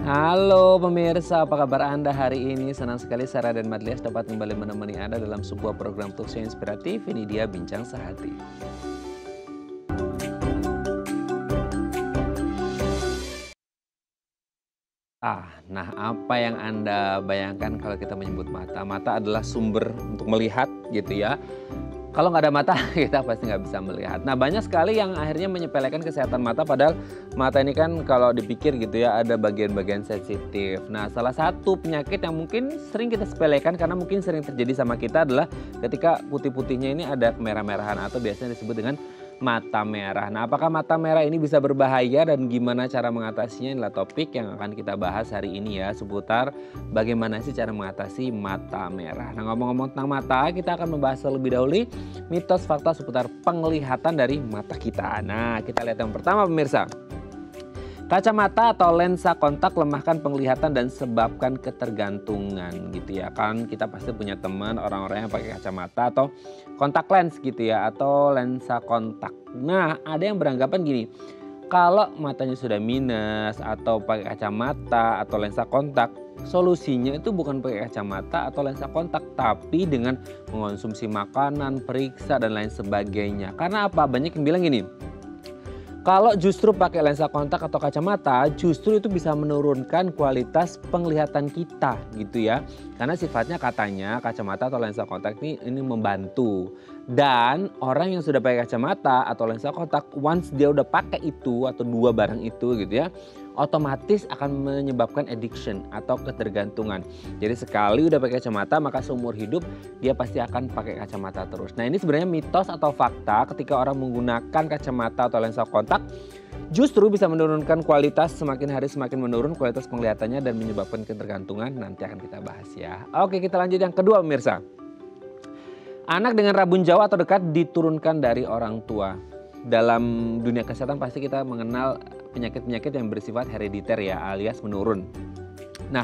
Halo pemirsa, apa kabar Anda hari ini? Senang sekali Sarah dan Madlias dapat kembali menemani Anda dalam sebuah program talkshow inspiratif. Ini dia Bincang Sehati. Nah apa yang Anda bayangkan kalau kita menyebut mata? Mata adalah sumber untuk melihat gitu ya. Kalau nggak ada mata, kita pasti nggak bisa melihat. Nah banyak sekali yang akhirnya menyepelekan kesehatan mata, padahal mata ini kan kalau dipikir gitu ya ada bagian-bagian sensitif. Nah salah satu penyakit yang mungkin sering kita sepelekan karena mungkin sering terjadi sama kita adalah ketika putih-putihnya ini ada kemerah-merahan atau biasanya disebut dengan mata merah. Nah apakah mata merah ini bisa berbahaya dan gimana cara mengatasinya, inilah topik yang akan kita bahas hari ini ya, seputar bagaimana sih cara mengatasi mata merah. Nah ngomong-ngomong tentang mata, kita akan membahas terlebih dahulu mitos fakta seputar penglihatan dari mata kita. Nah kita lihat yang pertama pemirsa. Kacamata atau lensa kontak lemahkan penglihatan dan sebabkan ketergantungan gitu ya. Kan kita pasti punya teman orang-orang yang pakai kacamata atau kontak lens gitu ya, atau lensa kontak. Nah ada yang beranggapan gini, kalau matanya sudah minus atau pakai kacamata atau lensa kontak, solusinya itu bukan pakai kacamata atau lensa kontak, tapi dengan mengonsumsi makanan, periksa dan lain sebagainya. Karena apa? Banyak yang bilang gini, kalau justru pakai lensa kontak atau kacamata, justru itu bisa menurunkan kualitas penglihatan kita gitu ya. Karena sifatnya katanya kacamata atau lensa kontak ini membantu. Dan orang yang sudah pakai kacamata atau lensa kontak, once dia udah pakai itu atau dua barang itu gitu ya, otomatis akan menyebabkan addiction atau ketergantungan. Jadi sekali udah pakai kacamata maka seumur hidup dia pasti akan pakai kacamata terus. Nah ini sebenarnya mitos atau fakta. Ketika orang menggunakan kacamata atau lensa kontak justru bisa menurunkan kualitas, semakin hari semakin menurun kualitas penglihatannya dan menyebabkan ketergantungan. Nanti akan kita bahas ya. Oke kita lanjut yang kedua pemirsa. Anak dengan rabun jauh atau dekat diturunkan dari orang tua. Dalam dunia kesehatan pasti kita mengenal penyakit-penyakit yang bersifat herediter ya, alias menurun. Nah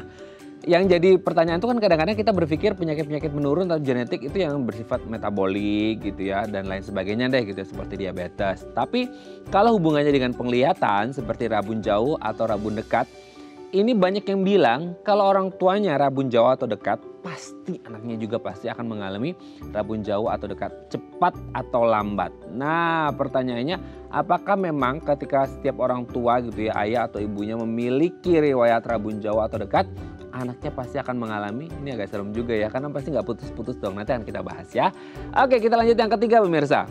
yang jadi pertanyaan itu kan kadang-kadang kita berpikir penyakit-penyakit menurun atau genetik itu yang bersifat metabolik gitu ya dan lain sebagainya deh gitu ya, seperti diabetes. Tapi kalau hubungannya dengan penglihatan seperti rabun jauh atau rabun dekat, ini banyak yang bilang kalau orang tuanya rabun jauh atau dekat, pasti anaknya juga pasti akan mengalami rabun jauh atau dekat, cepat atau lambat. Nah pertanyaannya, apakah memang ketika setiap orang tua gitu ya, ayah atau ibunya memiliki riwayat rabun jauh atau dekat, anaknya pasti akan mengalami? Ini agak serem juga ya, karena pasti nggak putus-putus dong. Nanti akan kita bahas ya. Oke kita lanjut yang ketiga pemirsa.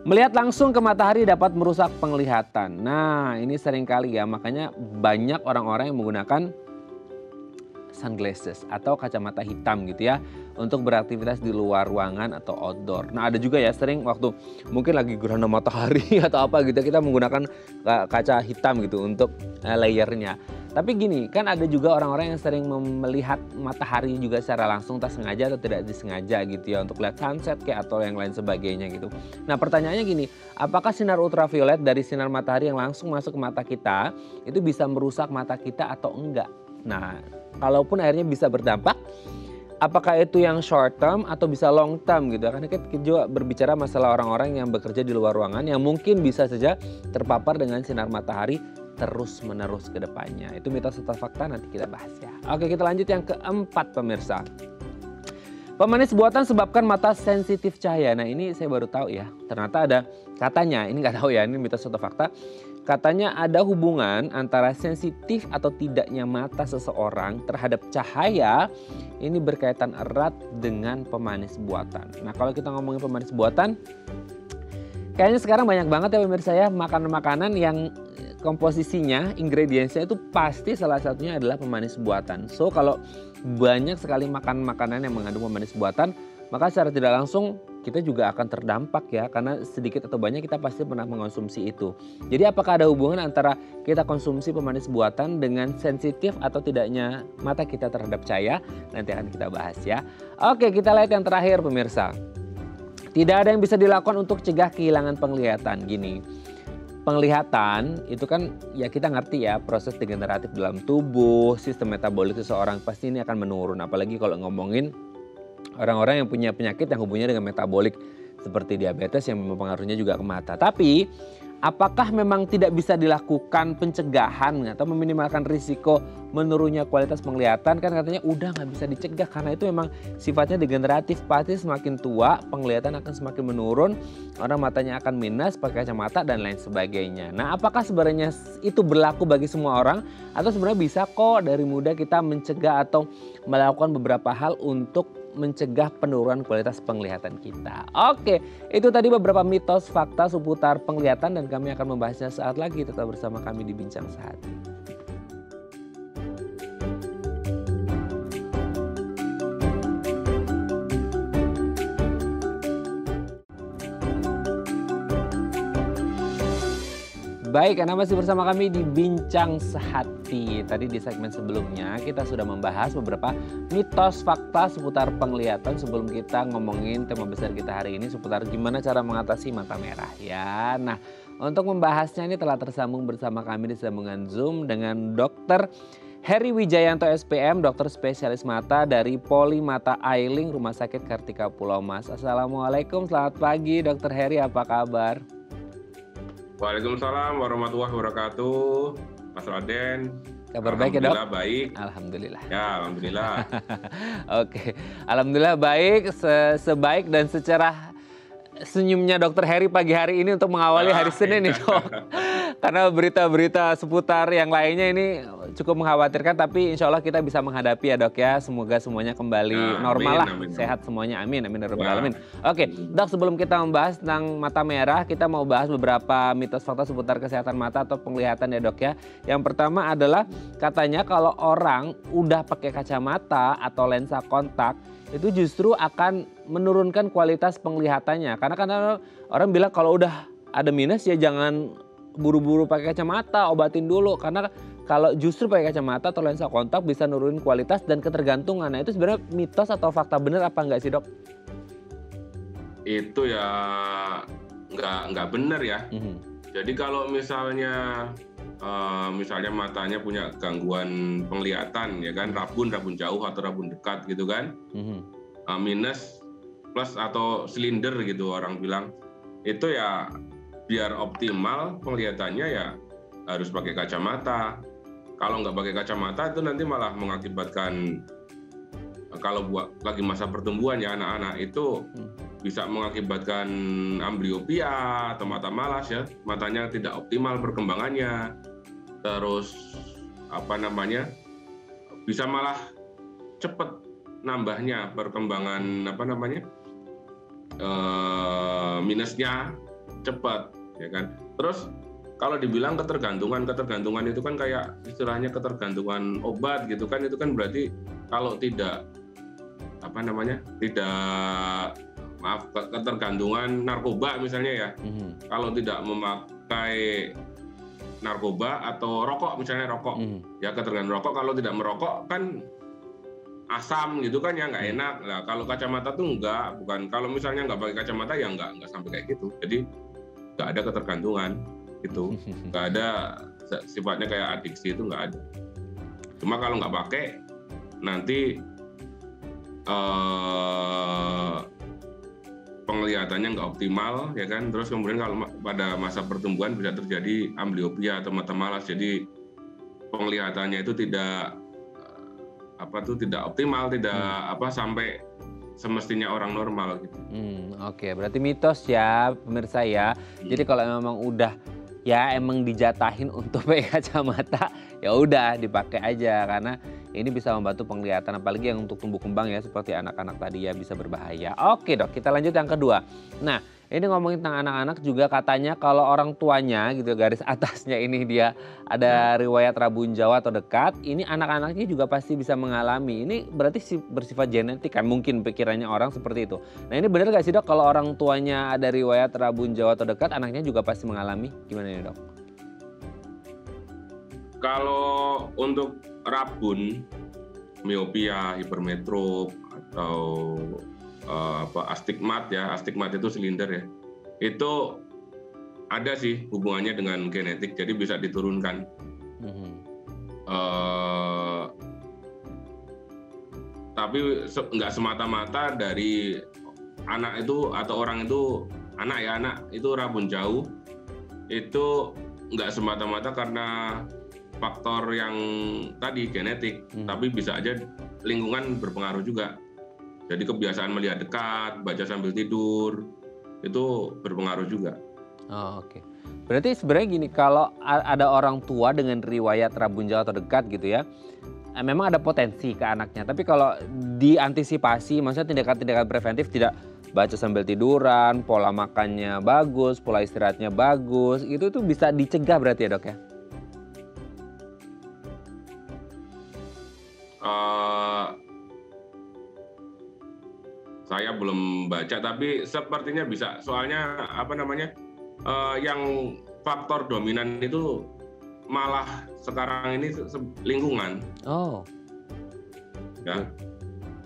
Melihat langsung ke matahari dapat merusak penglihatan. Nah ini sering kali ya, makanya banyak orang-orang yang menggunakan sunglasses atau kacamata hitam gitu ya untuk beraktivitas di luar ruangan atau outdoor. Nah ada juga ya sering waktu mungkin lagi gerhana matahari atau apa gitu kita menggunakan kaca hitam gitu untuk layernya. Tapi gini, kan ada juga orang-orang yang sering melihat matahari juga secara langsung, tak sengaja atau tidak disengaja gitu ya, untuk lihat sunset kayak atau yang lain sebagainya gitu. Nah pertanyaannya gini, apakah sinar ultraviolet dari sinar matahari yang langsung masuk ke mata kita itu bisa merusak mata kita atau enggak? Nah kalaupun akhirnya bisa berdampak, apakah itu yang short term atau bisa long term gitu? Karena kita juga berbicara masalah orang-orang yang bekerja di luar ruangan yang mungkin bisa saja terpapar dengan sinar matahari terus menerus ke depannya. Itu mitos atau fakta, nanti kita bahas ya. Oke kita lanjut yang keempat pemirsa. Pemanis buatan sebabkan mata sensitif cahaya. Nah ini saya baru tahu ya. Ternyata ada katanya, ini nggak tahu ya ini mitos atau fakta. Katanya ada hubungan antara sensitif atau tidaknya mata seseorang terhadap cahaya. Ini berkaitan erat dengan pemanis buatan. Nah kalau kita ngomongin pemanis buatan, kayaknya sekarang banyak banget ya pemirsa ya makanan-makanan yang komposisinya, ingredientsnya itu pasti salah satunya adalah pemanis buatan. So kalau banyak sekali makan makanan yang mengandung pemanis buatan, maka secara tidak langsung kita juga akan terdampak ya. Karena sedikit atau banyak kita pasti pernah mengonsumsi itu. Jadi apakah ada hubungan antara kita konsumsi pemanis buatan dengan sensitif atau tidaknya mata kita terhadap cahaya? Nanti akan kita bahas ya. Oke kita lihat yang terakhir pemirsa. Tidak ada yang bisa dilakukan untuk cegah kehilangan penglihatan. Gini. Penglihatan itu kan ya kita ngerti ya proses degeneratif dalam tubuh, sistem metabolik seseorang pasti ini akan menurun. Apalagi kalau ngomongin orang-orang yang punya penyakit yang hubungannya dengan metabolik seperti diabetes yang mempengaruhinya juga ke mata. Tapi apakah memang tidak bisa dilakukan pencegahan atau meminimalkan risiko menurunnya kualitas penglihatan? Kan katanya udah nggak bisa dicegah karena itu memang sifatnya degeneratif. Pasti semakin tua penglihatan akan semakin menurun, orang matanya akan minus, pakai kacamata dan lain sebagainya. Nah, apakah sebenarnya itu berlaku bagi semua orang atau sebenarnya bisa kok dari muda kita mencegah atau melakukan beberapa hal untuk mencegah penurunan kualitas penglihatan kita? Oke, itu tadi beberapa mitos fakta seputar penglihatan dan kami akan membahasnya saat lagi. Tetap bersama kami di Bincang Sehati. Baik, Anda masih bersama kami di Bincang Sehati. Tadi di segmen sebelumnya kita sudah membahas beberapa mitos fakta seputar penglihatan sebelum kita ngomongin tema besar kita hari ini seputar gimana cara mengatasi mata merah ya. Nah, untuk membahasnya ini telah tersambung bersama kami di sambungan Zoom dengan Dr. Heri Wijayanto SPM, dokter spesialis mata dari Poli Mata Ailing Rumah Sakit Kartika Pulau Mas. Assalamualaikum, selamat pagi Dr. Heri, apa kabar? Waalaikumsalam warahmatullahi wabarakatuh, Mas Raden. Kabar baik ya dok? Alhamdulillah baik. Alhamdulillah. Ya, alhamdulillah. Oke, alhamdulillah baik, sebaik dan secerah senyumnya Dokter Heri pagi hari ini untuk mengawali hari Senin nih dok. Karena berita-berita seputar yang lainnya ini cukup mengkhawatirkan, tapi insya Allah kita bisa menghadapi ya dok ya. Semoga semuanya kembali normal lah, sehat semuanya, amin, amin ya rabbal alamin. Oke dok, sebelum kita membahas tentang mata merah, kita mau bahas beberapa mitos fakta seputar kesehatan mata atau penglihatan ya dok ya. Yang pertama adalah katanya kalau orang udah pakai kacamata atau lensa kontak, itu justru akan menurunkan kualitas penglihatannya. Karena kan orang bilang kalau udah ada minus ya jangan buru-buru pakai kacamata, obatin dulu. Karena kalau justru pakai kacamata atau lensa kontak bisa nurunin kualitas dan ketergantungan. Nah itu sebenarnya mitos atau fakta benar apa enggak sih dok? Itu ya nggak benar ya. Jadi kalau misalnya matanya punya gangguan penglihatan ya kan, rabun jauh atau rabun dekat gitu kan, minus, plus atau silinder gitu orang bilang, itu ya biar optimal penglihatannya ya harus pakai kacamata. Kalau nggak pakai kacamata itu nanti malah mengakibatkan, kalau buat lagi masa pertumbuhan ya anak-anak itu bisa mengakibatkan amblyopia atau mata malas ya, matanya tidak optimal perkembangannya. Terus bisa malah cepat nambahnya perkembangan minusnya cepat ya kan. Terus kalau dibilang ketergantungan itu kan kayak istilahnya ketergantungan obat gitu kan, itu kan berarti kalau tidak ketergantungan narkoba misalnya ya. Kalau tidak memakai narkoba atau rokok misalnya ya ketergantungan rokok, kalau tidak merokok kan asam gitu kan ya nggak enak. Nah kalau kacamata tuh bukan kalau misalnya nggak pakai kacamata ya nggak sampai kayak gitu. Jadi nggak ada ketergantungan gitu, nggak ada sifatnya kayak adiksi, itu nggak ada. Cuma kalau nggak pakai nanti penglihatannya nggak optimal ya kan. Terus kemudian kalau pada masa pertumbuhan bisa terjadi amblyopia atau mata malas, jadi penglihatannya itu tidak optimal, sampai semestinya orang normal gitu. Oke, berarti mitos ya pemirsa ya. Jadi kalau memang udah ya emang dijatahin untuk pakai kacamata, ya udah dipakai aja karena ini bisa membantu penglihatan, apalagi yang untuk tumbuh kembang ya seperti anak-anak tadi ya bisa berbahaya. Oke dok, kita lanjut yang kedua. Nah ini ngomongin tentang anak-anak juga, katanya kalau orang tuanya gitu garis atasnya ini dia ada riwayat rabun Jawa atau dekat, ini anak-anaknya juga pasti bisa mengalami. Ini berarti bersifat genetik kan, mungkin pikirannya orang seperti itu. Nah ini benar gak sih dok kalau orang tuanya ada riwayat rabun Jawa atau dekat, anaknya juga pasti mengalami? Gimana nih dok? Kalau untuk rabun, miopia, hipermetrop atau astigmat ya, astigmat itu silinder ya, itu ada sih hubungannya dengan genetik, jadi bisa diturunkan. Tapi nggak semata-mata dari anak itu atau orang itu anak itu rabun jauh itu nggak semata-mata karena faktor yang tadi genetik, tapi bisa aja lingkungan berpengaruh juga. Jadi kebiasaan melihat dekat, baca sambil tidur, itu berpengaruh juga. Oh, oke. Berarti sebenarnya gini, kalau ada orang tua dengan riwayat rabun jawa atau dekat gitu ya, memang ada potensi ke anaknya. Tapi kalau diantisipasi, maksudnya tindakan-tindakan preventif, tidak baca sambil tiduran, pola makannya bagus, pola istirahatnya bagus, itu tuh bisa dicegah berarti ya dok ya? Saya belum baca, tapi sepertinya bisa. Soalnya yang faktor dominan itu malah sekarang ini lingkungan. Oh. Ya.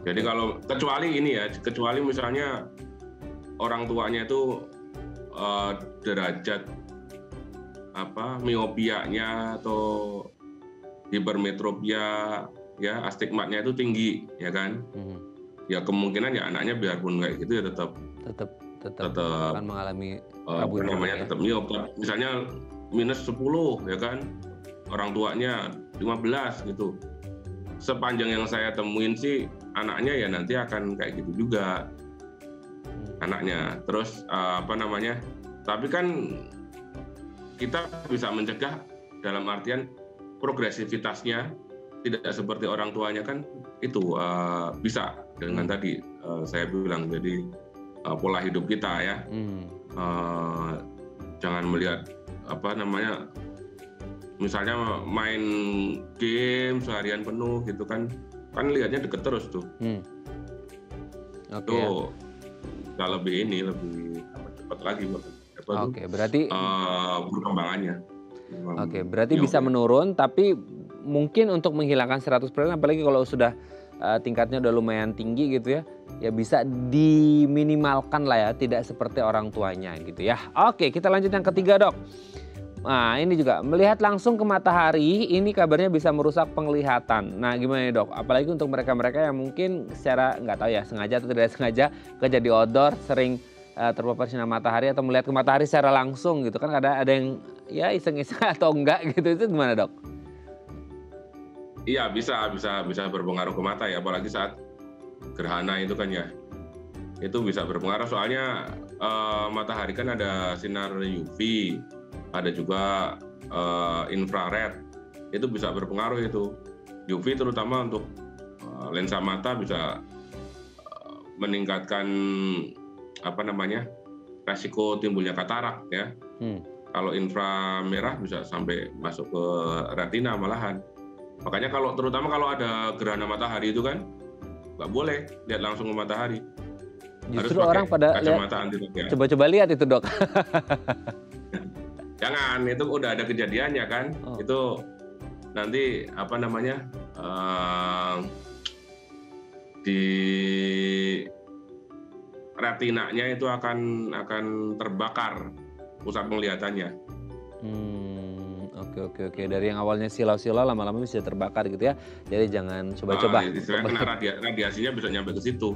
Jadi kalau kecuali misalnya orang tuanya itu derajat miopianya atau hipermetropia, ya astigmatnya itu tinggi, ya kan? Ya kemungkinan ya anaknya biarpun kayak gitu ya tetap akan mengalami rabun jawa ya? tetap miop. Misalnya minus 10 ya kan, orang tuanya 15 gitu. Sepanjang yang saya temuin sih anaknya ya nanti akan kayak gitu juga anaknya. Terus tapi kan kita bisa mencegah dalam artian progresivitasnya tidak seperti orang tuanya kan, itu bisa dengan tadi saya bilang, jadi pola hidup kita ya. Jangan melihat misalnya main game seharian penuh gitu kan lihatnya deket terus tuh. Itu bisa lebih cepat lagi berarti perkembangannya. Berarti bisa menurun, tapi mungkin untuk menghilangkan 100%, apalagi kalau sudah tingkatnya udah lumayan tinggi gitu ya, ya bisa diminimalkan lah ya, tidak seperti orang tuanya gitu ya. Oke, kita lanjut yang ketiga dok. Nah ini juga melihat langsung ke matahari, ini kabarnya bisa merusak penglihatan. Nah gimana dok? Apalagi untuk mereka-mereka yang mungkin secara nggak tahu ya sengaja atau tidak sengaja kerja di outdoor, sering terpapar sinar matahari atau melihat ke matahari secara langsung gitu kan, ada yang ya iseng-iseng atau enggak gitu, itu gimana dok? Iya bisa berpengaruh ke mata ya, apalagi saat gerhana itu kan ya, itu bisa berpengaruh soalnya matahari kan ada sinar UV, ada juga infrared, itu bisa berpengaruh itu. UV terutama untuk lensa mata bisa meningkatkan resiko timbulnya katarak ya. Kalau inframerah bisa sampai masuk ke retina malahan. Makanya terutama kalau ada gerhana matahari itu kan nggak boleh lihat langsung ke matahari. Justru orang pada coba-coba lihat itu dok. Jangan, itu udah ada kejadiannya kan. Itu nanti di retinanya itu akan terbakar pusat penglihatannya. Oke. Dari yang awalnya silau-silau lama-lama bisa terbakar gitu ya. Jadi jangan coba-coba. Karena radiasinya bisa nyampe ke situ.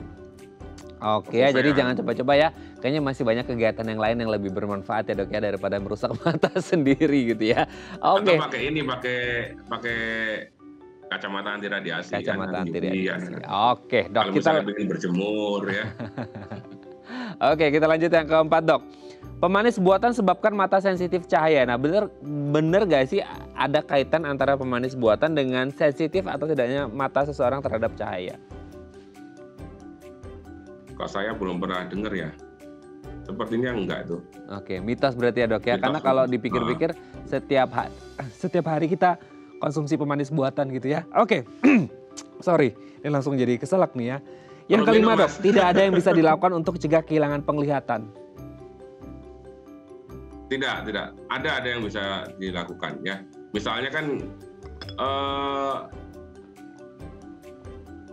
Oke ya, jadi jangan coba-coba ya. Kayaknya masih banyak kegiatan yang lain yang lebih bermanfaat ya dok ya, daripada merusak mata sendiri gitu ya. Oke. Atau pakai kacamata anti radiasi. Kacamata anti radiasi. Oke dok. Kalau misalnya ingin berjemur ya. Oke, kita lanjut yang keempat dok. Pemanis buatan sebabkan mata sensitif cahaya. Nah bener gak sih ada kaitan antara pemanis buatan dengan sensitif atau tidaknya mata seseorang terhadap cahaya? Kok saya belum pernah dengar ya. Sepertinya enggak tuh. Oke, mitos berarti ya dok ya. Karena kalau dipikir-pikir setiap hari kita konsumsi pemanis buatan gitu ya. Oke, sorry, ini langsung jadi keselak nih ya. Yang kelima dok, tidak ada yang bisa dilakukan untuk cegah kehilangan penglihatan. Tidak. Ada yang bisa dilakukan ya. Misalnya kan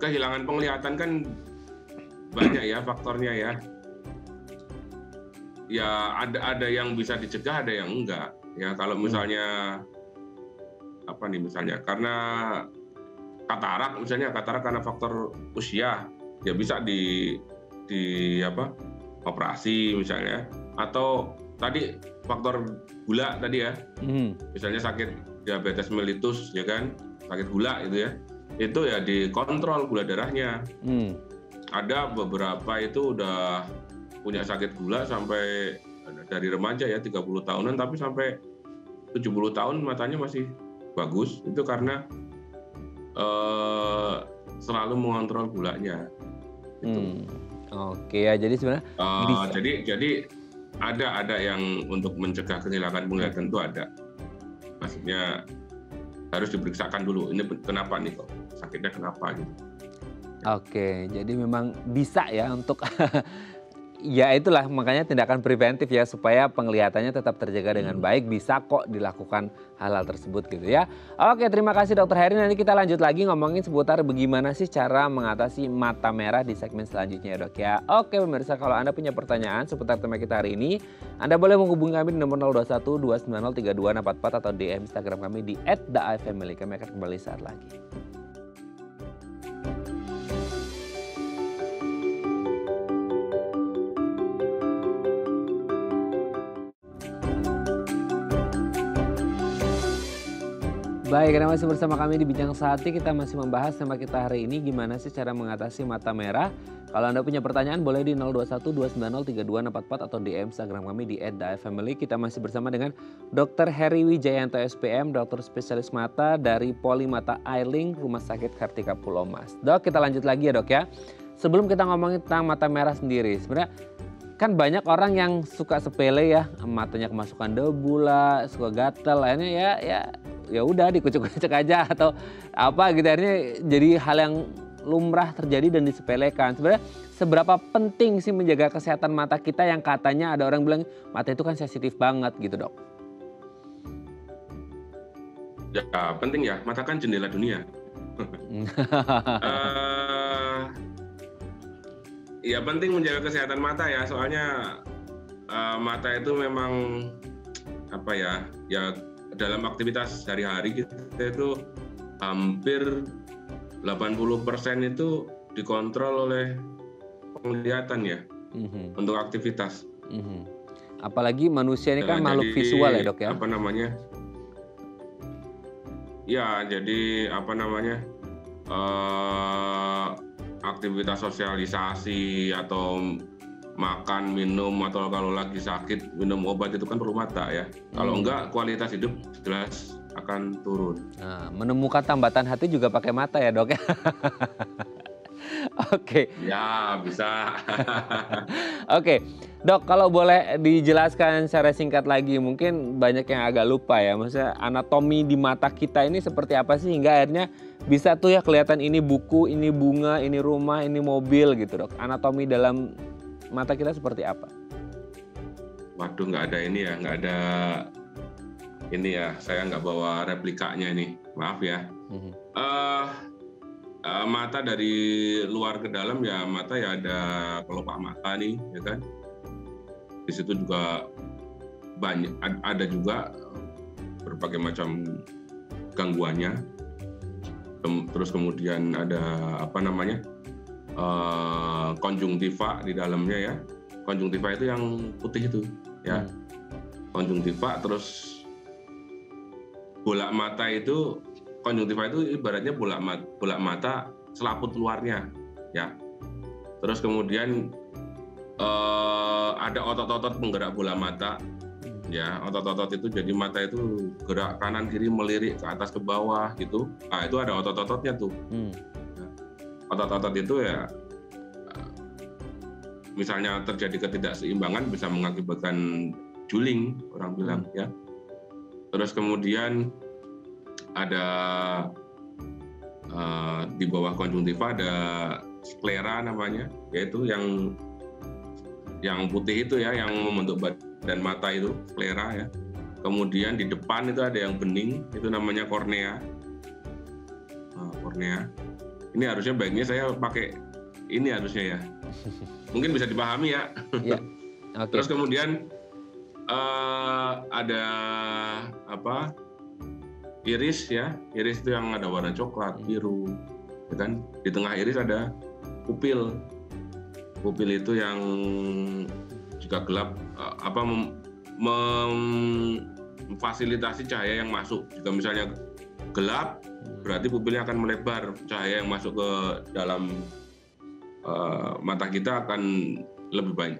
kehilangan penglihatan kan banyak ya faktornya ya. Ya ada yang bisa dicegah, ada yang enggak. Ya kalau misalnya misalnya karena katarak karena faktor usia, ya bisa di operasi misalnya. Atau tadi faktor gula tadi ya. Misalnya sakit diabetes mellitus ya kan, sakit gula itu ya. Itu ya dikontrol gula darahnya. Ada beberapa itu udah punya sakit gula sampai dari remaja ya 30 tahunan, tapi sampai 70 tahun matanya masih bagus. Itu karena selalu mengontrol gulanya. Gitu. Oke ya, jadi sebenarnya jadi ada yang untuk mencegah kehilangan penglihatan itu ada. Maksudnya harus diperiksakan dulu. Ini kenapa nih kok sakitnya kenapa gitu. Oke, jadi memang bisa ya untuk ya itulah makanya tindakan preventif ya supaya penglihatannya tetap terjaga dengan baik, bisa kok dilakukan hal-hal tersebut gitu ya. Oke, terima kasih Dokter Heri. Nanti kita lanjut lagi ngomongin seputar bagaimana sih cara mengatasi mata merah di segmen selanjutnya ya Dok ya. Oke pemirsa, kalau Anda punya pertanyaan seputar tema kita hari ini, Anda boleh menghubungi kami di nomor 021 290 3244 atau DM Instagram kami di @daifamily. Kami akan kembali saat lagi. Baik, karena masih bersama kami di Bincang Sehati, kita masih membahas tema kita hari ini gimana sih cara mengatasi mata merah. Kalau Anda punya pertanyaan boleh di 021 290 3244 atau DM Instagram kami di @daifamily. Kita masih bersama dengan Dr. Heri Wijayanto SPM, dokter spesialis mata dari Polimata Eyelink Rumah Sakit Kartika Pulau Mas. Dok, kita lanjut lagi ya Dok ya. Sebelum kita ngomongin tentang mata merah sendiri, sebenarnya kan banyak orang yang suka sepele ya, matanya kemasukan debu lah, suka gatel, akhirnya ya udah dikucek-kucek aja atau apa gitu, akhirnya jadi hal yang lumrah terjadi dan disepelekan. Sebenarnya seberapa penting sih menjaga kesehatan mata kita yang katanya ada orang bilang mata itu kan sensitif banget gitu Dok? Ya penting ya, mata kan jendela dunia. Ya penting menjaga kesehatan mata ya, soalnya mata itu memang apa ya dalam aktivitas sehari-hari kita itu hampir 80% itu dikontrol oleh penglihatan ya untuk aktivitas. Apalagi manusia ini kan makhluk visual ya Dok ya? Apa namanya? Ya jadi apa namanya? Aktivitas sosialisasi atau makan, minum, atau kalau lagi sakit minum obat itu kan perlu mata ya. Kalau enggak kualitas hidup jelas akan turun. Nah, menemukan tambatan hati juga pakai mata ya Dok ya? Oke. Ya bisa. Oke, Dok, kalau boleh dijelaskan secara singkat lagi, mungkin banyak yang agak lupa ya, maksudnya anatomi di mata kita ini seperti apa sih hingga akhirnya bisa tuh ya kelihatan ini buku, ini bunga, ini rumah, ini mobil gitu Dok. Anatomi dalam mata kita seperti apa? Waduh, nggak ada ini ya, nggak ada ini ya, saya nggak bawa replikanya ini, maaf ya. Mata dari luar ke dalam ya, mata ya ada kelopak mata nih ya kan, di situ juga banyak ada juga berbagai macam gangguannya. Terus kemudian ada apa namanya konjungtiva di dalamnya ya. Konjungtiva itu yang putih itu ya. Konjungtiva, terus bola mata itu, konjungtiva itu ibaratnya bola mata selaput luarnya ya. Terus kemudian ada otot-otot penggerak bola mata ya. Otot-otot itu jadi mata itu gerak kanan kiri melirik ke atas ke bawah gitu. Nah itu ada otot-ototnya tuh. Otot-otot itu ya misalnya terjadi ketidakseimbangan bisa mengakibatkan juling, orang bilang ya. Terus kemudian ada di bawah konjungtiva ada sklera namanya, yaitu yang putih itu ya, yang membentuk badan mata itu sklera ya. Kemudian di depan itu ada yang bening, itu namanya kornea. Kornea. Ini harusnya baiknya saya pakai ini harusnya ya. Mungkin bisa dipahami ya. Ya. Okay. Terus kemudian ada apa? Iris ya. Iris itu yang ada warna coklat, biru, ya kan? Di tengah iris ada pupil. Pupil itu yang juga gelap, memfasilitasi cahaya yang masuk. Jika misalnya gelap, berarti pupilnya akan melebar, cahaya yang masuk ke dalam mata kita akan lebih banyak,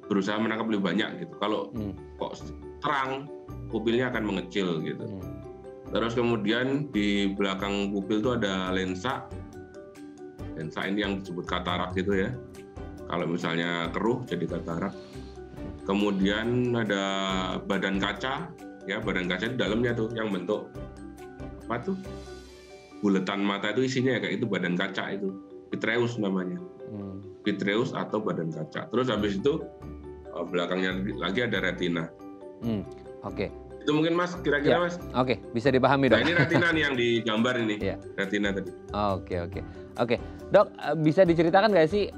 berusaha menangkap lebih banyak gitu. Kalau kok terang, pupilnya akan mengecil gitu. Terus kemudian di belakang pupil itu ada lensa. Lensa ini yang disebut katarak gitu ya. Kalau misalnya keruh jadi katarak. Kemudian ada badan kaca, ya badan kaca di dalamnya tuh yang bentuk apa tuh? Buletan mata itu isinya ya kayak itu badan kaca itu. Vitreus namanya. Vitreus atau badan kaca. Terus habis itu belakangnya lagi ada retina. Oke. Itu mungkin Mas, kira-kira Mas. Oke, bisa dipahami Dok. Nah ini retina nih yang digambar ini. Retina tadi. Oke. Dok, bisa diceritakan nggak sih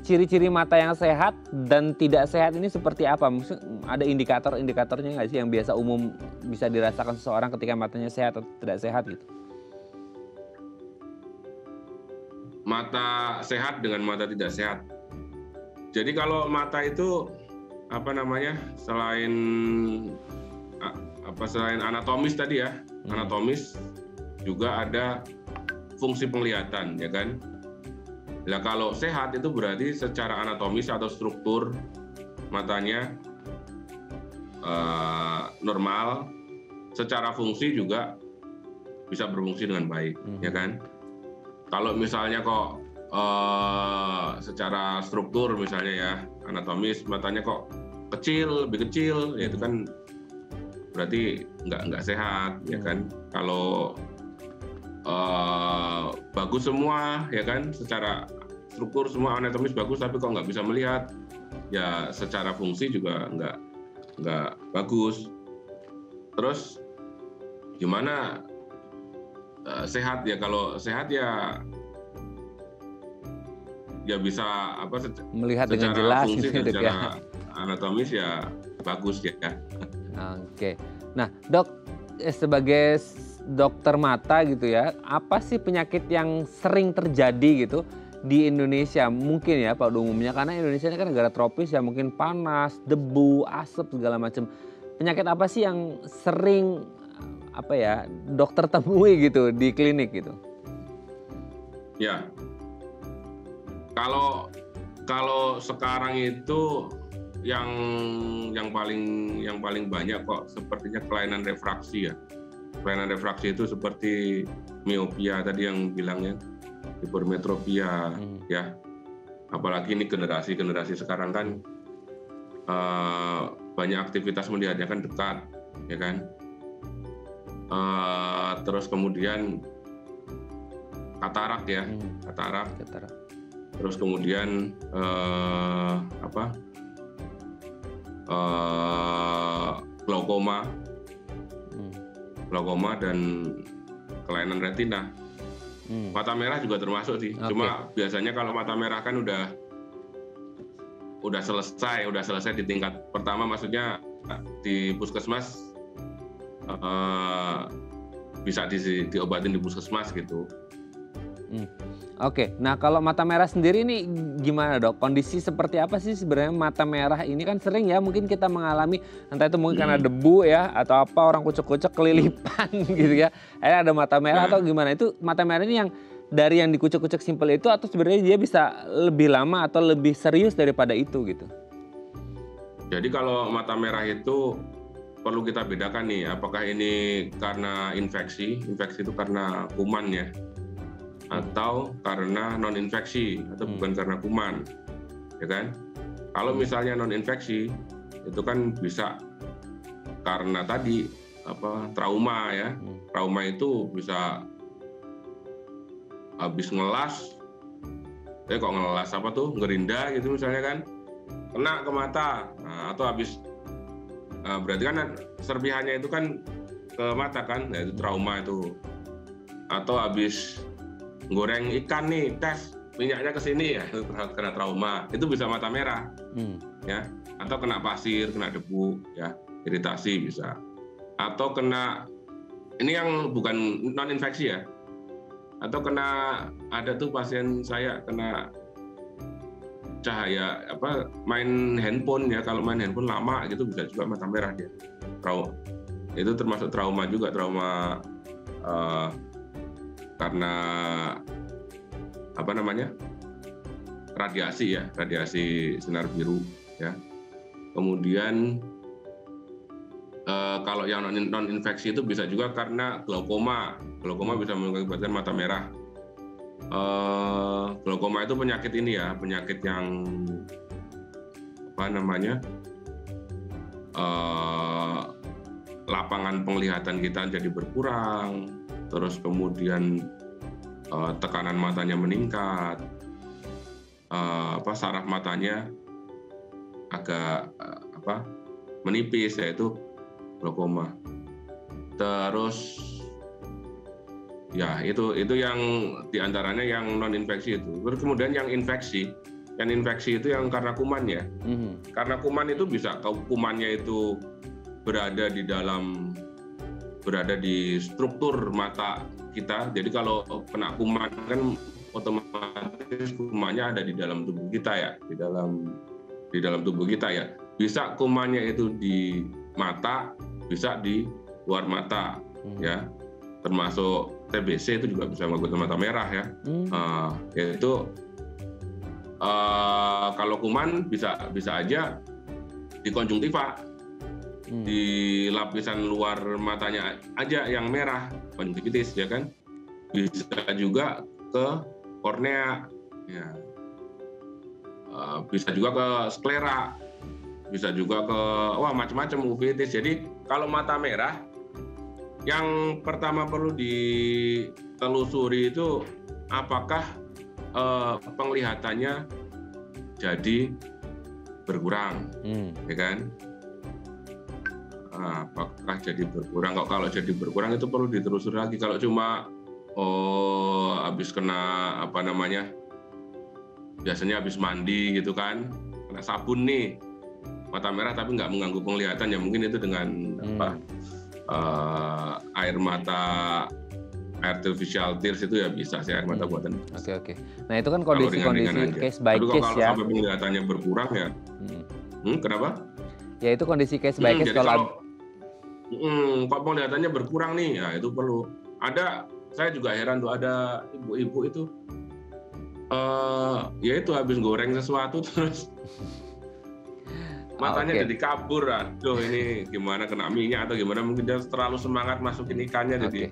ciri-ciri mata yang sehat dan tidak sehat ini seperti apa? Maksudnya ada indikator-indikatornya nggak sih yang biasa umum bisa dirasakan seseorang ketika matanya sehat atau tidak sehat gitu? Mata sehat dengan mata tidak sehat. Jadi kalau mata itu selain anatomis tadi ya, anatomis juga ada fungsi penglihatan ya kan. Nah kalau sehat itu berarti secara anatomis atau struktur matanya normal, secara fungsi juga bisa berfungsi dengan baik ya kan. Kalau misalnya kok secara struktur misalnya ya anatomis matanya kok lebih kecil, ya itu kan berarti nggak sehat ya kan. Kalau bagus semua ya kan, secara struktur semua anatomis bagus tapi kok nggak bisa melihat, ya secara fungsi juga nggak bagus. Terus gimana sehat ya? Kalau sehat ya bisa melihat dengan jelas fungsi gitu, secara anatomis ya bagus ya. Oke. Nah, Dok, sebagai dokter mata gitu ya, apa sih penyakit yang sering terjadi gitu di Indonesia? Mungkin ya pada umumnya, karena Indonesia ini kan negara tropis ya, mungkin panas, debu, asap segala macam. Penyakit apa sih yang sering dokter temui gitu di klinik gitu? Ya. Kalau sekarang itu yang paling banyak kok sepertinya kelainan refraksi ya. Kelainan refraksi itu seperti miopia tadi yang bilangnya, hipermetropia ya. Apalagi ini generasi sekarang kan banyak aktivitas melihatnya kan dekat ya kan. Terus kemudian katarak ya, katarak. Terus kemudian glaukoma dan kelainan retina. Mata merah juga termasuk sih. Cuma biasanya kalau mata merah kan udah selesai di tingkat pertama, maksudnya di puskesmas bisa diobatin di puskesmas gitu. Oke, nah kalau mata merah sendiri ini gimana Dok? Kondisi seperti apa sih sebenarnya mata merah ini? Kan sering ya mungkin kita mengalami, entah itu mungkin karena debu ya, atau apa orang kucek-kucek kelilipan gitu ya. Akhirnya ada mata merah atau gimana? Itu mata merah ini yang dari yang dikucek-kucek simpel itu, atau sebenarnya dia bisa lebih lama atau lebih serius daripada itu gitu? Jadi kalau mata merah itu perlu kita bedakan nih, apakah ini karena infeksi itu karena kuman ya, atau karena non infeksi atau bukan karena kuman, ya kan? Kalau misalnya non infeksi itu kan bisa karena tadi trauma ya. Trauma itu bisa habis ngelas, ngerinda gitu misalnya kan, kena ke mata, atau habis berarti kan serpihannya itu kan ke mata kan, nah itu trauma itu. Atau habis goreng ikan nih, tes minyaknya ke sini ya, itu kena trauma. Itu bisa mata merah, ya. Atau kena pasir, kena debu, ya, iritasi bisa. Atau kena, ini yang bukan non infeksi ya. Atau kena, ada tuh pasien saya kena cahaya main handphone ya, kalau main handphone lama gitu bisa juga mata merah dia. Itu termasuk trauma juga, trauma karena radiasi ya, radiasi sinar biru ya. Kemudian kalau yang non infeksi itu bisa juga karena glaukoma bisa mengakibatkan mata merah. Glaukoma itu penyakit ini ya, penyakit yang lapangan penglihatan kita jadi berkurang, terus kemudian tekanan matanya meningkat, saraf matanya agak menipis, yaitu glaukoma. Terus ya itu yang diantaranya yang non infeksi itu. Terus kemudian yang infeksi itu yang karena kuman ya. Karena kuman itu bisa kumannya itu berada di struktur mata kita. Jadi kalau kena kuman kan otomatis kumannya ada di dalam tubuh kita ya, di dalam tubuh kita ya. Bisa kumannya itu di mata, bisa di luar mata ya. Termasuk TBC itu juga bisa mengakibatkan mata merah ya. Yaitu kalau kuman bisa aja di konjungtiva, di lapisan luar matanya aja yang merah, konjungtivitis ya kan. Bisa juga ke kornea, ya. Bisa juga ke sklera, bisa juga ke macam-macam uveitis. Jadi kalau mata merah, yang pertama perlu ditelusuri itu apakah penglihatannya jadi berkurang, ya kan? Apakah jadi berkurang? Kalau jadi berkurang itu perlu ditelusuri lagi. Kalau cuma habis kena biasanya habis mandi gitu kan, kena sabun nih, mata merah tapi nggak mengganggu penglihatan, ya mungkin itu dengan air mata artificial tears itu ya bisa sih, air mata buatan. Oke. Nah itu kan kondisi case by case kalau ya. Kalau penglihatannya berkurang ya. Kenapa? Ya itu kondisi case by case. Kalau penglihatannya berkurang nih, ya itu perlu. Saya juga heran tuh, ada ibu-ibu itu, ya itu habis goreng sesuatu terus matanya jadi kabur. Aduh, ini gimana, kena minyak atau gimana, mungkin dia terlalu semangat masukin ikannya jadi.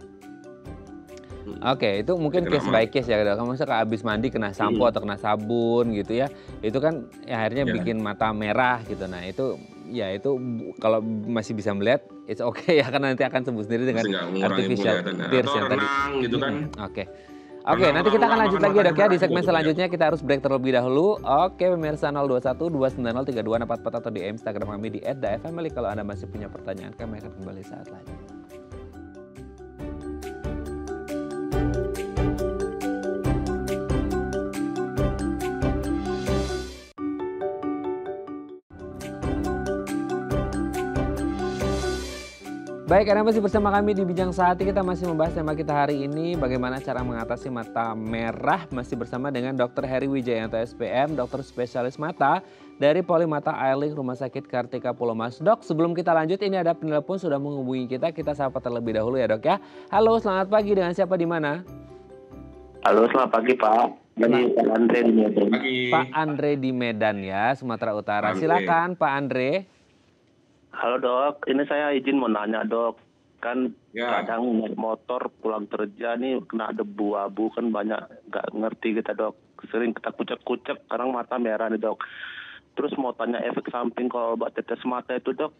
Itu mungkin case by case ya. Kamu misalnya habis mandi kena sampo atau kena sabun gitu ya, itu kan ya akhirnya bikin mata merah gitu. Nah itu kalau masih bisa melihat, it's okay ya, karena nanti akan sembuh sendiri dengan artificial tears yang tadi. Gitu kan. Oke, nanti kita akan lanjut lagi ya Dok ya, di segmen selanjutnya. Kita harus break terlebih dahulu. Oke, pemirsa 021-290-3244 atau di Instagram kami di @dafamily. Kalau Anda masih punya pertanyaan, kami akan kembali saat lagi. Baik, Anda masih bersama kami di Bincang Sehati. Kita masih membahas tema kita hari ini, bagaimana cara mengatasi mata merah. Masih bersama dengan Dr. Heri Wijayanto SPM, dokter spesialis mata dari Polimata Airlink Rumah Sakit Kartika Pulomas. Dok, sebelum kita lanjut, ini ada penelpon sudah menghubungi kita. Kita sapa terlebih dahulu ya Dok ya. Halo, selamat pagi, dengan siapa di mana? Halo, selamat pagi Pak. Ini Pak Andre di Medan. Pak Andre di Medan ya, Sumatera Utara. Silakan Pak Andre. Halo Dok, ini saya izin mau nanya Dok. Kan kadang naik motor pulang kerja nih kena debu abu, kan banyak nggak ngerti kita Dok. Sering kita kucek-kucek, sekarang mata merah nih Dok. Terus mau tanya efek samping kalau obat tetes mata itu Dok,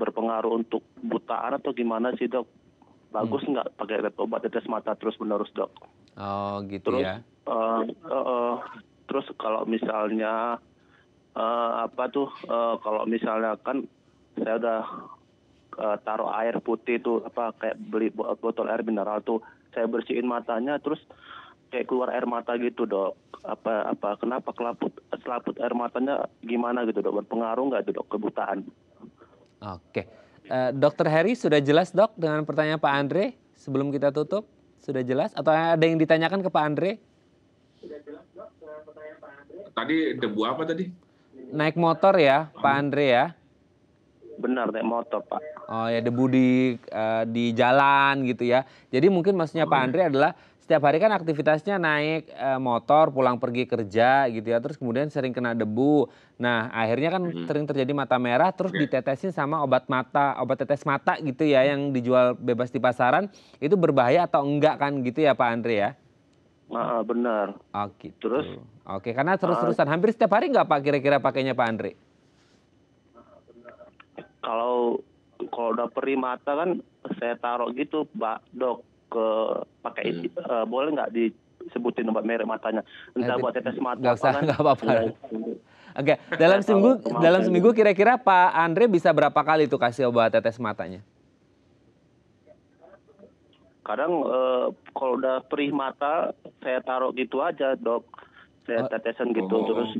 berpengaruh untuk butaan atau gimana sih Dok? Bagus nggak pakai obat tetes mata terus menerus Dok? Oh gitu terus, ya. Terus kalau misalnya kalau misalnya kan saya udah taruh air putih tuh, kayak beli botol air mineral tuh, saya bersihin matanya terus kayak keluar air mata gitu Dok. Kenapa selaput air matanya gimana gitu Dok? Berpengaruh nggak Dok kebutaan? Oke. Dokter Heri, sudah jelas Dok dengan pertanyaan Pak Andre sebelum kita tutup? Sudah jelas atau ada yang ditanyakan ke Pak Andre? Sudah jelas Dok dengan pertanyaan Pak Andre. tadi debu apa tadi? Naik motor ya, Pak Andre ya? Benar, naik motor, Pak. Oh ya, debu di jalan gitu ya. Jadi mungkin maksudnya Pak Andre adalah setiap hari kan aktivitasnya naik motor pulang pergi kerja gitu ya. Terus kemudian sering kena debu. Nah akhirnya kan sering terjadi mata merah terus ditetesin sama obat tetes mata gitu ya yang dijual bebas di pasaran. Itu berbahaya atau enggak kan gitu ya Pak Andre ya? Benar. Oh gitu. Terus? Oke, karena terus-terusan. Hampir setiap hari nggak Pak kira-kira pakainya Pak Andre? Kalau udah perih mata kan saya taruh gitu, Pak Dok, pakai boleh nggak disebutin obat merek matanya? Entah buat tetes mata. Nggak usah, nggak apa-apa. Oke, dalam seminggu kira-kira Pak Andre bisa berapa kali tuh kasih obat tetes matanya? Kadang kalau udah perih mata saya taruh gitu aja, Dok. Saya tetesan gitu terus.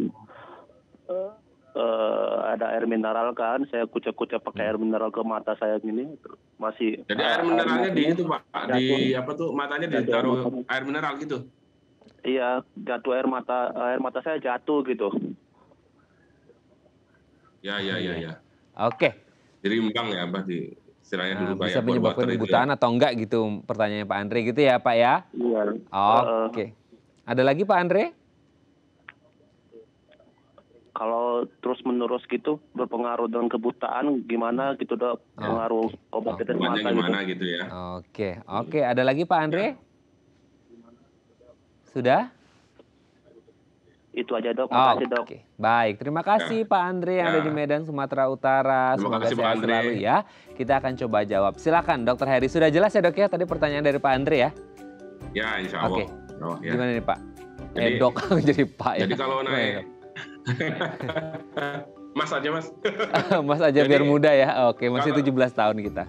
Ada air mineral kan, saya kucek-kucek pakai air mineral ke mata saya gini, masih. Jadi air mineralnya di itu Pak, di apa tuh matanya ditaruh air mineral gitu? Iya, jatuh air mata saya jatuh gitu. Ya. Oke. Jadi imbang ya Pak di istilahnya dulu bisa menyebabkan kebutaan atau enggak gitu pertanyaannya Pak Andre gitu ya Pak ya? Iya. Oke. Ada lagi Pak Andre? Kalau terus-menerus gitu berpengaruh dengan kebutaan gimana gitu Dok? Pengaruh obat tetes mata gimana gitu ya. Oke. Ada lagi Pak Andre? Sudah? Itu aja Dok, makasih Dok. Oke. Baik, terima kasih Pak Andre yang ada di Medan, Sumatera Utara. Terima Semoga kasih, Pak sehat Andre. selalu ya. Kita akan coba jawab. Silakan Dokter Heri. Sudah jelas ya Dok ya tadi pertanyaan dari Pak Andre ya? Ya, insya Allah. Oke. Ya. Gimana nih Pak? Dok jadi Pak ya. Jadi kalau naik Mas aja Mas. Mas aja biar muda ya. Oke, masih 17 tahun kita.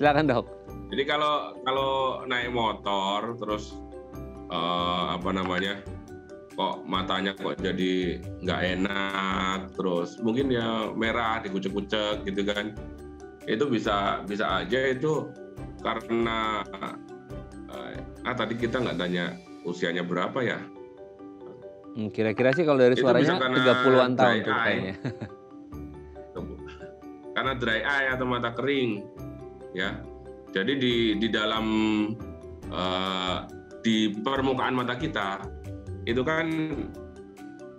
Silakan Dok. Jadi kalau naik motor terus kok matanya kok jadi nggak enak, terus mungkin ya merah dikucek-kucek gitu kan, itu bisa aja itu karena tadi kita nggak tanya usianya berapa ya. Kira-kira sih kalau dari suaranya 30-an tahun tuh kayaknya. Karena dry eye atau mata kering ya. Jadi di dalam di permukaan mata kita itu kan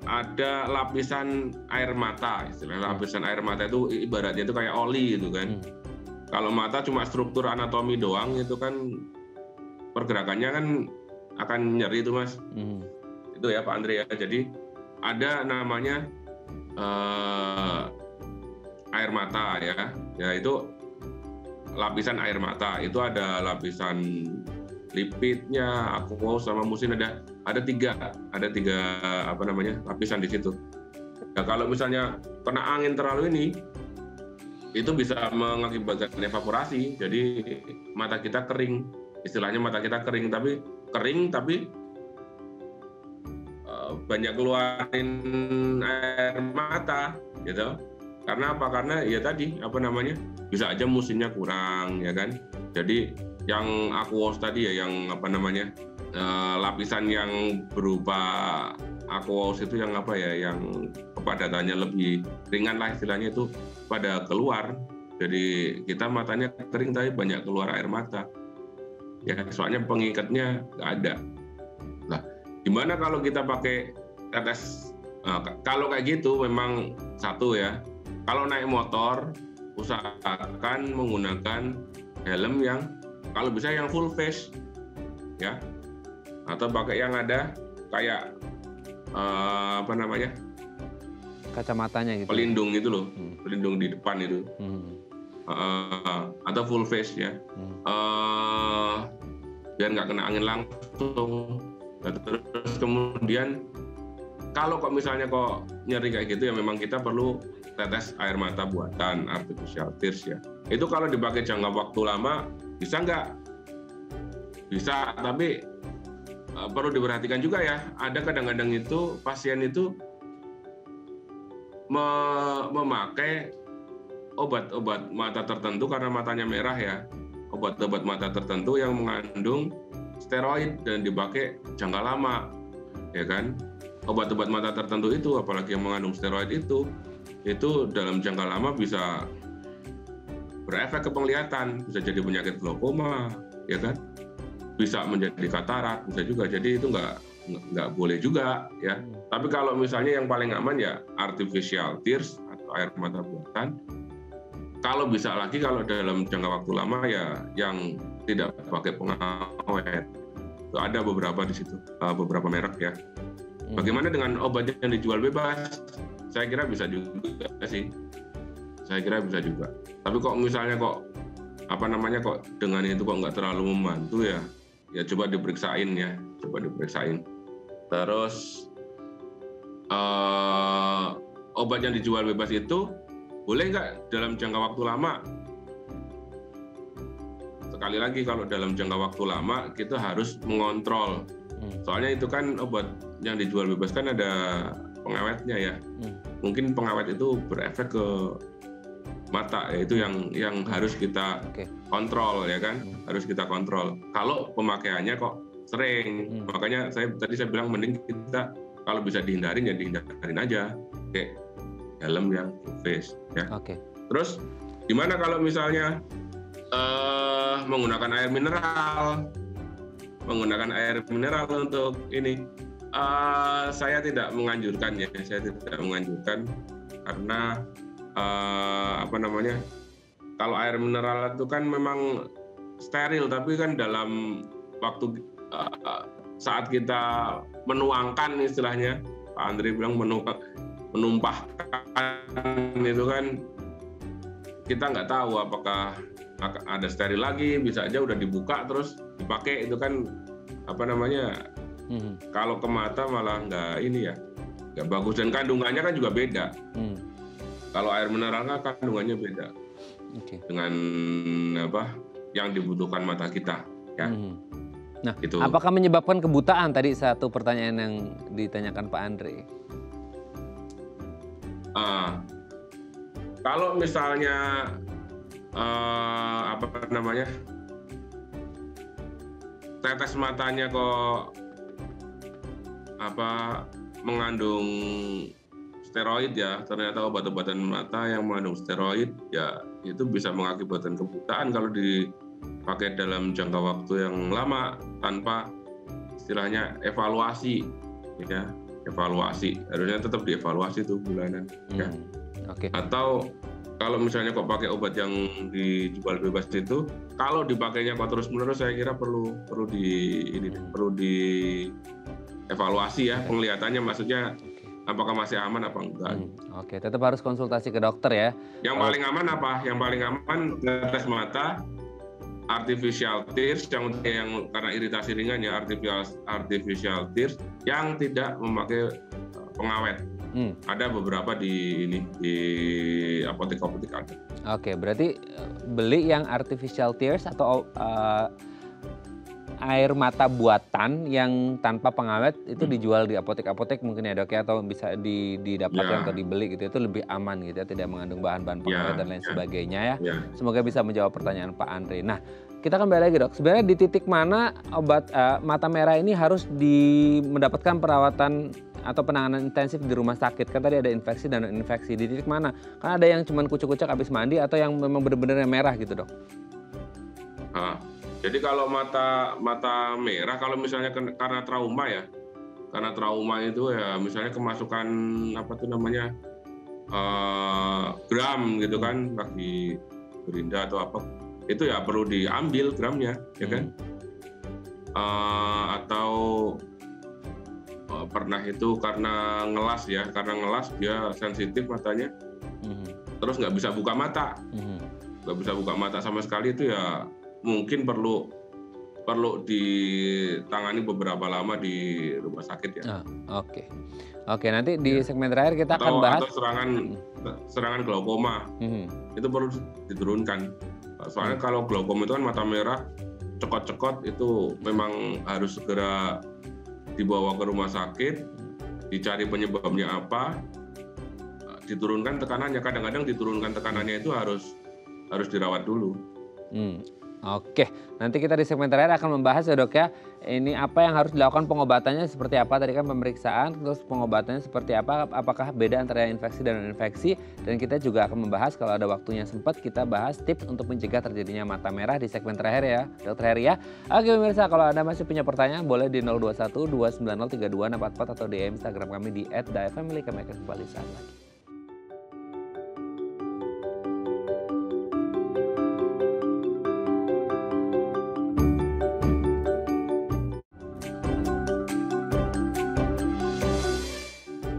ada lapisan air mata, istilah lapisan air mata itu ibaratnya itu kayak oli gitu kan. Kalau mata cuma struktur anatomi doang itu kan pergerakannya kan akan nyeri itu Mas. Itu ya Pak Andre ya. Jadi ada namanya air mata ya. Ya itu lapisan air mata. Itu ada lapisan lipidnya, aqueous sama musin ada tiga lapisan di situ. Nah, kalau misalnya kena angin terlalu ini itu bisa mengakibatkan evaporasi. Jadi mata kita kering. Istilahnya mata kita kering tapi banyak keluarin air mata gitu. Karena apa? Karena ya tadi bisa aja musimnya kurang ya kan. Jadi yang aqueous tadi ya yang lapisan yang berupa aqueous itu yang yang kepadatannya lebih ringan lah istilahnya itu pada keluar. Jadi kita matanya kering tapi banyak keluar air mata. Ya soalnya pengikatnya nggak ada. Nah, gimana kalau kita pakai tetes? Kalau kayak gitu memang satu ya. Kalau naik motor usahakan menggunakan helm yang kalau bisa yang full face ya. Atau pakai yang ada kayak kacamatanya gitu. Pelindung itu loh, pelindung di depan itu. Atau full face ya. Biar nggak kena angin langsung. Terus kemudian kalau kok misalnya kok nyeri kayak gitu ya memang kita perlu tetes air mata buatan artificial tears ya. Itu kalau dipakai jangka waktu lama bisa nggak? Bisa, tapi perlu diperhatikan juga ya. Ada kadang-kadang itu pasien itu memakai obat-obat mata tertentu karena matanya merah ya. Obat-obat mata tertentu yang mengandung steroid dan dipakai jangka lama, ya kan? obat-obat mata tertentu itu, apalagi yang mengandung steroid itu dalam jangka lama bisa berefek ke penglihatan, bisa jadi penyakit glaukoma, ya kan? Bisa menjadi katarak, bisa juga. Jadi itu nggak boleh juga, ya. Tapi kalau misalnya yang paling aman ya artificial tears atau air mata buatan. Kalau bisa lagi, kalau dalam jangka waktu lama ya yang tidak pakai pengawet. Itu ada beberapa di situ, beberapa merek ya. Bagaimana dengan obat yang dijual bebas? Saya kira bisa juga sih. Saya kira bisa juga. Tapi kok misalnya kok dengan itu kok nggak terlalu membantu ya coba diperiksain ya, coba diperiksain. Terus obat yang dijual bebas itu boleh nggak dalam jangka waktu lama? Sekali lagi, kalau dalam jangka waktu lama kita harus mengontrol. Soalnya itu kan obat yang dijual bebas kan ada pengawetnya ya. Mungkin pengawet itu berefek ke mata, yaitu yang harus kita kontrol ya kan, harus kita kontrol. Kalau pemakaiannya kok sering, makanya tadi saya bilang mending kita kalau bisa dihindarin ya dihindarin aja, kayak helm yang full face ya. Terus gimana kalau misalnya menggunakan air mineral? Menggunakan air mineral untuk ini, saya tidak menganjurkan ya, karena kalau air mineral itu kan memang steril, tapi kan dalam waktu saat kita menuangkan, istilahnya Pak Andre bilang menumpahkan itu kan, kita nggak tahu apakah ada steril lagi, bisa aja udah dibuka terus dipakai, itu kan kalau ke mata malah nggak bagus, dan kandungannya kan juga beda. Kalau air mineral kan kandungannya beda dengan yang dibutuhkan mata kita ya. Nah, gitu. Apakah menyebabkan kebutaan, tadi satu pertanyaan yang ditanyakan Pak Andre? Kalau misalnya tetes matanya kok mengandung steroid ya, ternyata obat-obatan mata yang mengandung steroid ya itu bisa mengakibatkan kebutaan kalau dipakai dalam jangka waktu yang lama tanpa istilahnya evaluasi ya. Evaluasi harusnya tetap dievaluasi tuh bulanan ya. Atau kalau misalnya kok pakai obat yang dijual bebas itu, kalau dipakainya kok terus-menerus, saya kira perlu dievaluasi ya, penglihatannya, maksudnya apakah masih aman apa enggak. Tetap harus konsultasi ke dokter ya. Yang paling aman apa? Yang paling aman tes mata, artificial tears yang karena iritasi ringan ya, artificial tears yang tidak memakai pengawet. Ada beberapa di apotek-apotek ada. Berarti beli yang artificial tears atau air mata buatan yang tanpa pengawet itu dijual di apotek-apotek mungkin ya dok ya, atau bisa didapatkan atau dibeli gitu, itu lebih aman gitu ya, tidak mengandung bahan-bahan pengawet dan lain sebagainya ya. Semoga bisa menjawab pertanyaan Pak Andre. Nah, kita kembali lagi dok, sebenarnya di titik mana obat mata merah ini harus mendapatkan perawatan atau penanganan intensif di rumah sakit? Kan tadi ada infeksi dan non-infeksi, di titik mana? Kan ada yang cuma kucek-kucek habis mandi atau yang memang benar-benar merah gitu dok? Jadi kalau mata merah, kalau misalnya karena trauma ya, karena trauma itu ya misalnya kemasukan gram gitu kan, lagi berinda atau apa, itu ya perlu diambil gramnya ya kan. Atau pernah itu karena ngelas ya, karena ngelas dia sensitif matanya, terus nggak bisa buka mata, nggak bisa buka mata sama sekali, itu ya mungkin perlu ditangani beberapa lama di rumah sakit ya. Oke, nanti di segmen terakhir kita akan bahas. Atau serangan glaukoma, itu perlu diturunkan. Soalnya kalau glaukoma itu kan mata merah, cekot-cekot, itu memang harus segera dibawa ke rumah sakit, dicari penyebabnya apa, diturunkan tekanannya. Kadang-kadang diturunkan tekanannya itu harus dirawat dulu. Oke, nanti kita di segmen terakhir akan membahas ya dok ya, ini apa yang harus dilakukan, pengobatannya seperti apa, tadi kan pemeriksaan, terus pengobatannya seperti apa, apakah beda antara infeksi dan non-infeksi, dan kita juga akan membahas kalau ada waktunya sempat kita bahas tips untuk mencegah terjadinya mata merah di segmen terakhir ya, Dokter Heri ya. Oke pemirsa, kalau Anda masih punya pertanyaan boleh di 021 290 3244 atau di Instagram kami di @dafamily. Kami akan kembali saat lagi.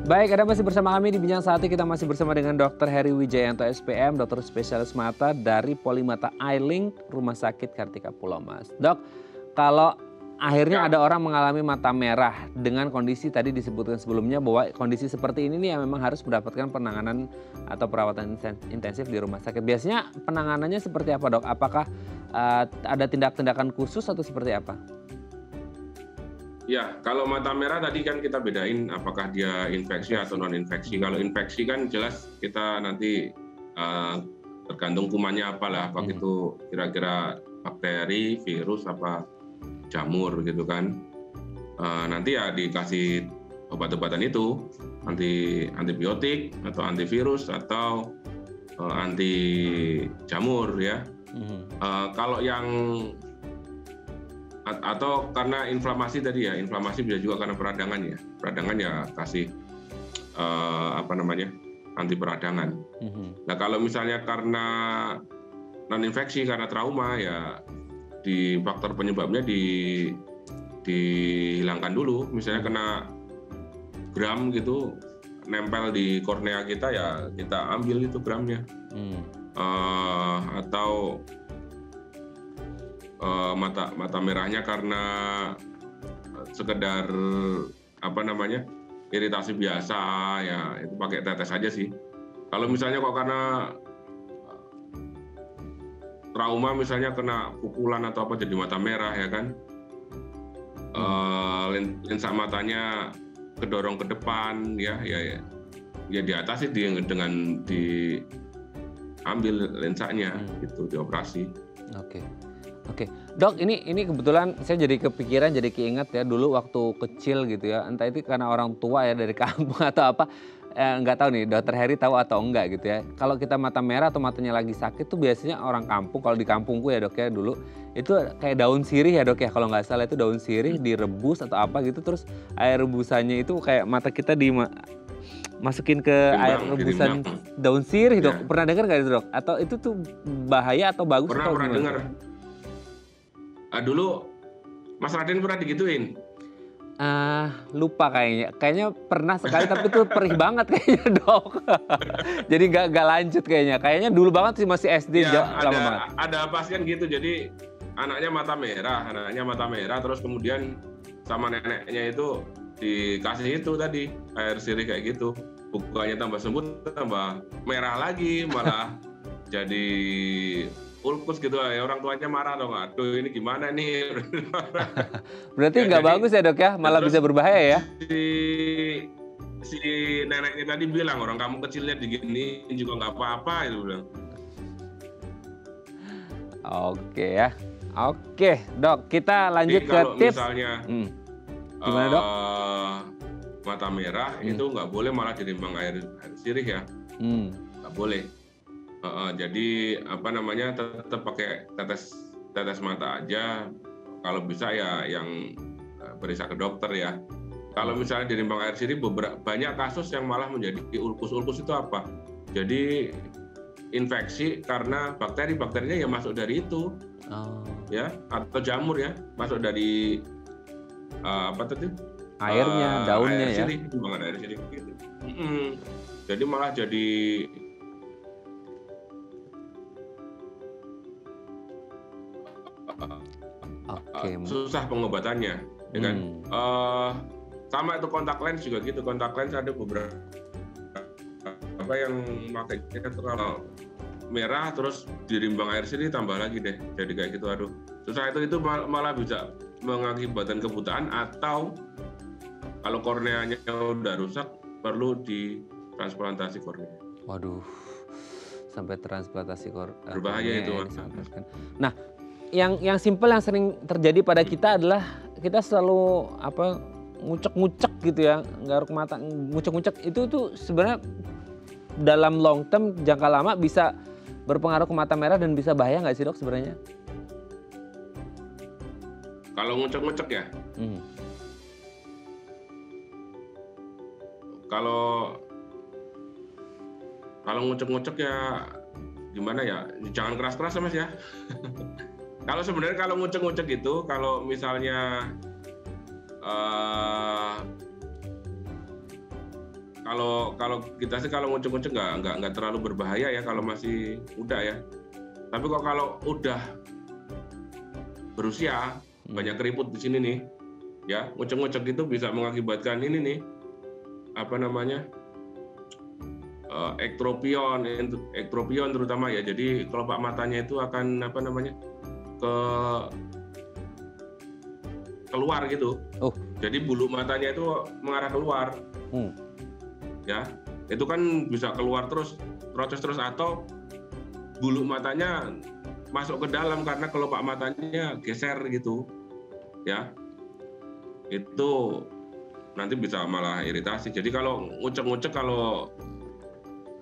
Baik, Anda masih bersama kami di Bincang Sakti. Kita masih bersama dengan Dr. Heri Wijayanto SPM, dokter spesialis mata dari Polimata Eyelink, Rumah Sakit Kartika Pulau Mas. Dok, kalau akhirnya ada orang mengalami mata merah dengan kondisi tadi disebutkan sebelumnya bahwa kondisi seperti ini nih yang memang harus mendapatkan penanganan atau perawatan intensif di rumah sakit. Biasanya penanganannya seperti apa dok? Apakah ada tindakan khusus atau seperti apa? Ya, kalau mata merah tadi kan kita bedain apakah dia infeksi atau non-infeksi. Kalau infeksi kan jelas kita nanti tergantung kumannya apalah, apakah itu kira-kira bakteri, virus, apa jamur gitu kan. Nanti ya dikasih obat-obatan itu, antibiotik atau antivirus atau anti jamur ya. Kalau yang atau karena inflamasi tadi ya, inflamasi bisa juga karena peradangan ya. Peradangan ya kasih anti peradangan. Nah kalau misalnya karena non infeksi karena trauma ya di faktor penyebabnya dihilangkan dulu. Misalnya kena gram gitu nempel di kornea kita ya kita ambil itu gramnya. Atau mata merahnya karena sekedar iritasi biasa ya itu pakai tetes aja sih. Kalau misalnya kok karena trauma misalnya kena pukulan atau apa jadi mata merah ya kan, lensa matanya kedorong ke depan ya diatasi dengan diambil lensanya gitu, dioperasi. Oke, dok, ini kebetulan saya jadi kepikiran, jadi keinget ya dulu waktu kecil gitu ya, entah itu karena orang tua ya dari kampung atau apa, nggak tahu nih, Dokter Heri tahu atau enggak gitu ya. Kalau kita mata merah atau matanya lagi sakit tuh biasanya orang kampung, kalau di kampungku ya dok ya dulu, itu kayak daun sirih ya dok ya, kalau nggak salah itu daun sirih direbus atau apa gitu, terus air rebusannya itu kayak mata kita masukin ke air rebusan daun sirih dok. Pernah dengar nggak itu dok? Atau itu tuh bahaya atau bagus? Pernah dengar. Dulu Mas Raden pernah digituin? Lupa kayaknya pernah sekali tapi itu perih banget kayaknya dok. Jadi nggak lanjut kayaknya dulu banget sih, masih SD ya, lama banget. Ada pasien gitu, jadi anaknya mata merah terus kemudian sama neneknya itu dikasih itu tadi air sirih kayak gitu, bukannya tambah sembuh tambah merah lagi, malah jadi ulkus gitu ya, orang tuanya marah dong, aduh ini gimana nih. Berarti nggak bagus ya dok ya, malah bisa berbahaya ya. Si neneknya tadi bilang orang kamu kecilnya digini juga nggak apa-apa itu bilang. Oke dok, kita lanjut ke tips. Misalnya gimana dok? Mata merah itu nggak boleh malah ditimbang air sirih ya, nggak boleh. Jadi tetap pakai tetes mata aja. Kalau bisa ya yang periksa ke dokter ya. Kalau misalnya ditimbang air sirih, banyak kasus yang malah menjadi ulkus itu apa? Jadi infeksi karena bakterinya ya masuk dari itu, ya atau jamur ya masuk dari airnya, daunnya air ya. Sirih, timbangan air sirih gitu. Jadi malah jadi susah pengobatannya, ya kan? Sama itu kontak lens juga gitu. Kontak lens ada beberapa yang makanya terlalu merah terus dirimbang air sirih tambah lagi deh. Jadi kayak gitu, aduh. Susah itu malah bisa mengakibatkan kebutaan atau kalau korneanya udah rusak perlu ditransplantasi kornea. Waduh, sampai transplantasi kornea. Berbahaya itu. Nah, yang simpel yang sering terjadi pada kita adalah kita selalu ngucek-ngucek gitu ya, garuk mata, ngucek-ngucek itu tuh sebenarnya dalam long term, jangka lama bisa berpengaruh ke mata merah dan bisa bahaya nggak sih dok sebenarnya? Kalau ngucek-ngucek ya? Kalau ngucek-ngucek ya gimana ya? Jangan keras-keras ya Mas ya. Kalau sebenarnya kalau ngucek-ngucek itu, kalau misalnya kalau kita sih kalau ngucek-ngucek nggak terlalu berbahaya ya kalau masih muda ya. Tapi kok kalau udah berusia banyak keriput di sini nih, ya ngucek-ngucek itu bisa mengakibatkan ini nih ektropion terutama ya. Jadi kelopak matanya itu akan keluar gitu. Jadi bulu matanya itu mengarah keluar. Ya, itu kan bisa keluar terus, proses terus, atau bulu matanya masuk ke dalam karena kelopak matanya geser gitu. Ya. Itu nanti bisa malah iritasi. Jadi kalau ngucek-ngucek kalau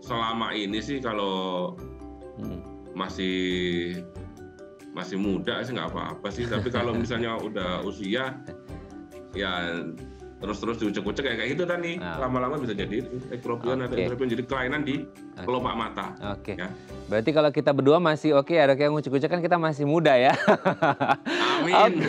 selama ini sih kalau masih muda sih nggak apa-apa sih. Tapi kalau misalnya udah usia ya terus diucek-ucek kayak gitu tadi, lama-lama bisa jadi ektropion atau ektropion, jadi kelainan di kelopak mata. Ya. Berarti kalau kita berdua masih oke, ada kayak ngucek-ngucek kan kita masih muda ya. Amin.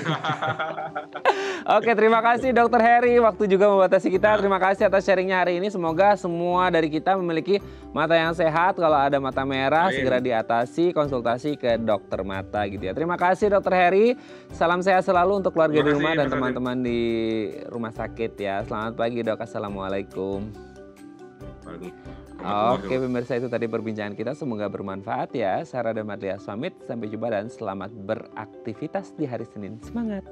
Oke, terima kasih Dr. Heri, waktu juga membatasi kita. Terima kasih atas sharingnya hari ini. Semoga semua dari kita memiliki mata yang sehat. Kalau ada mata merah, segera diatasi, konsultasi ke dokter mata gitu ya. Terima kasih Dr. Heri. Salam sehat selalu untuk keluarga di rumah dan teman-teman di rumah sakit ya. Selamat pagi dok. Assalamualaikum. Oke pemirsa, itu tadi perbincangan kita, semoga bermanfaat ya. Sarah dan Madlia pamit, sampai jumpa dan selamat beraktivitas di hari Senin. Semangat!